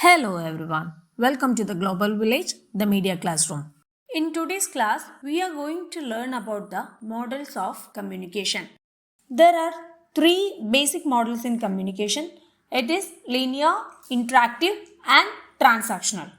Hello everyone. Welcome to the Global Village, the media classroom. In today's class, we are going to learn about the models of communication. There are three basic models in communication. It is linear, interactive and transactional.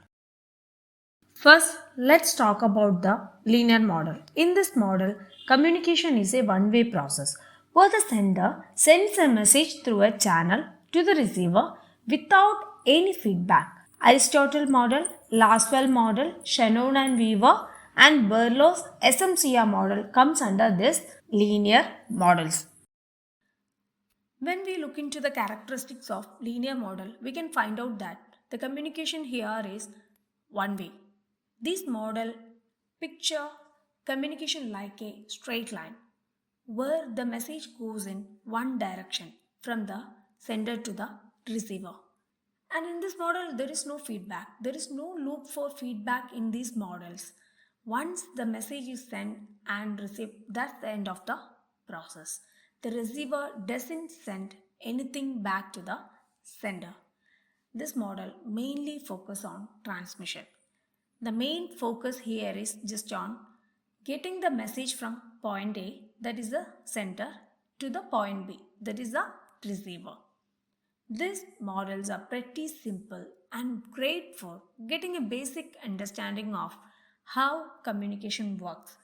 First, let's talk about the linear model. In this model, communication is a one-way process where the sender sends a message through a channel to the receiver without any feedback. Aristotle model, Laswell model, Shannon and Weaver, and Berlow's SMCR model comes under this linear models. When we look into the characteristics of linear model, we can find out that the communication here is one way. This model picture communication like a straight line where the message goes in one direction from the sender to the receiver. And in this model, there is no feedback. There is no loop for feedback in these models. Once the message is sent and received, that's the end of the process. The receiver doesn't send anything back to the sender. This model mainly focuses on transmission. The main focus here is just on getting the message from point A, that is the sender, to the point B, that is the receiver. These models are pretty simple and great for getting a basic understanding of how communication works,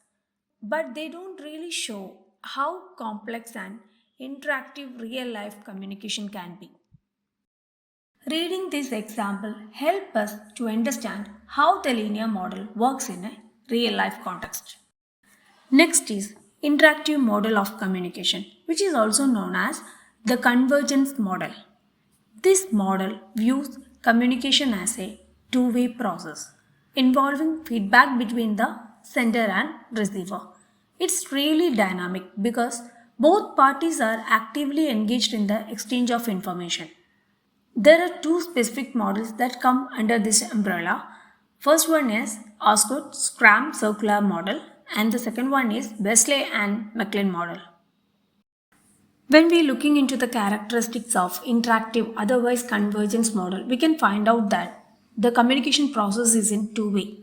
but they don't really show how complex and interactive real life communication can be. Reading this example helps us to understand how the linear model works in a real life context. Next is interactive model of communication, which is also known as the convergence model. This model views communication as a two-way process involving feedback between the sender and receiver. It's really dynamic because both parties are actively engaged in the exchange of information. There are two specific models that come under this umbrella. First one is Osgood Scrum circular model and the second one is Wesley and McLean model. When we are looking into the characteristics of interactive otherwise convergence model, we can find out that the communication process is in two-way.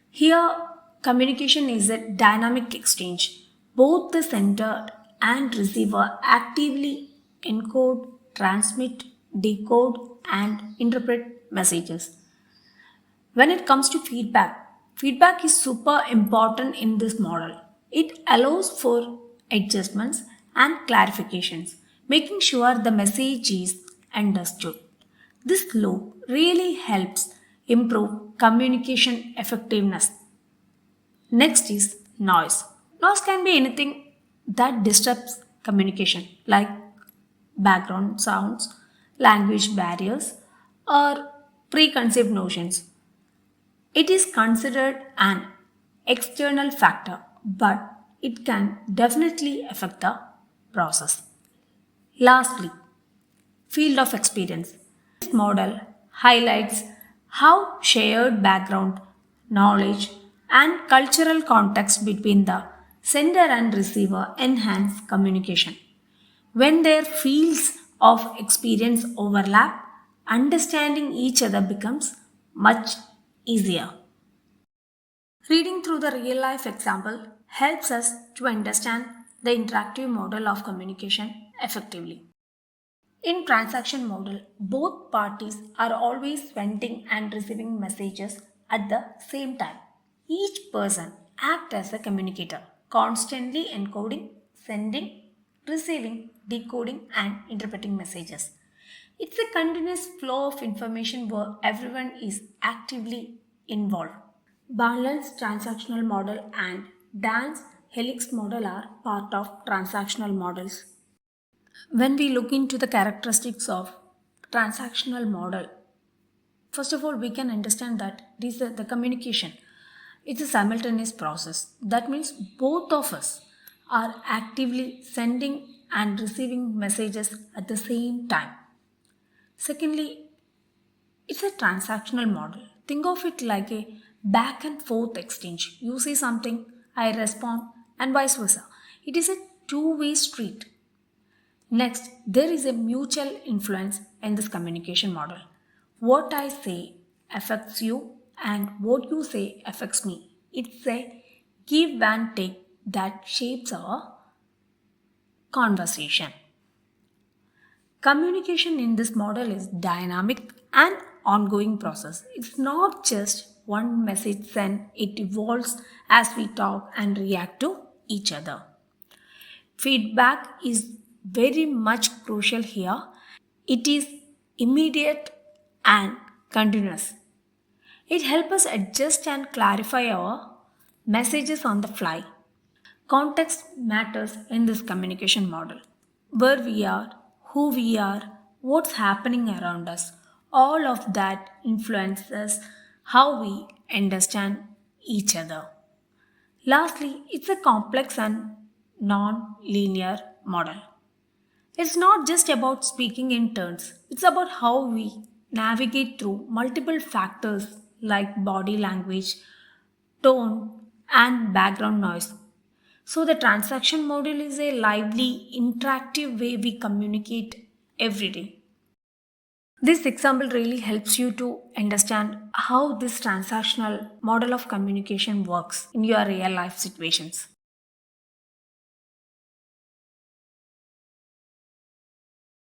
Here, communication is a dynamic exchange. Both the sender and receiver actively encode, transmit, decode, and interpret messages. When it comes to feedback, feedback is super important in this model. It allows for adjustments and clarifications, making sure the message is understood. This loop really helps improve communication effectiveness. Next is noise. Noise can be anything that disrupts communication, like background sounds, language barriers, or preconceived notions. It is considered an external factor, but it can definitely affect the process. Lastly, field of experience. This model highlights how shared background, knowledge, and cultural context between the sender and receiver enhance communication. When their fields of experience overlap, understanding each other becomes much easier. Reading through the real life example helps us to understand the interactive model of communication effectively. In transaction model, both parties are always sending and receiving messages at the same time. Each person acts as a communicator, constantly encoding, sending, receiving, decoding, and interpreting messages. It's a continuous flow of information where everyone is actively involved. Barnland's transactional model and Dan's helix model are part of transactional models. When we look into the characteristics of transactional model, first of all, we can understand that this is the communication. It's a simultaneous process. That means both of us are actively sending and receiving messages at the same time. Secondly, it's a transactional model. Think of it like a back and forth exchange. You say something, I respond, and vice versa. It is a two-way street. Next, there is a mutual influence in this communication model. What I say affects you and what you say affects me. It's a give and take that shapes our conversation. Communication in this model is dynamic and ongoing process. It's not just one message sent, it evolves as we talk and react to each other. Feedback is very much crucial here. It is immediate and continuous. It helps us adjust and clarify our messages on the fly. Context matters in this communication model. Where we are, who we are, what's happening around us, all of that influences how we understand each other. Lastly, it's a complex and non linear model. It's not just about speaking in turns, it's about how we navigate through multiple factors like body language, tone, and background noise. So, the transaction model is a lively, interactive way we communicate every day. This example really helps you to understand how this transactional model of communication works in your real life situations.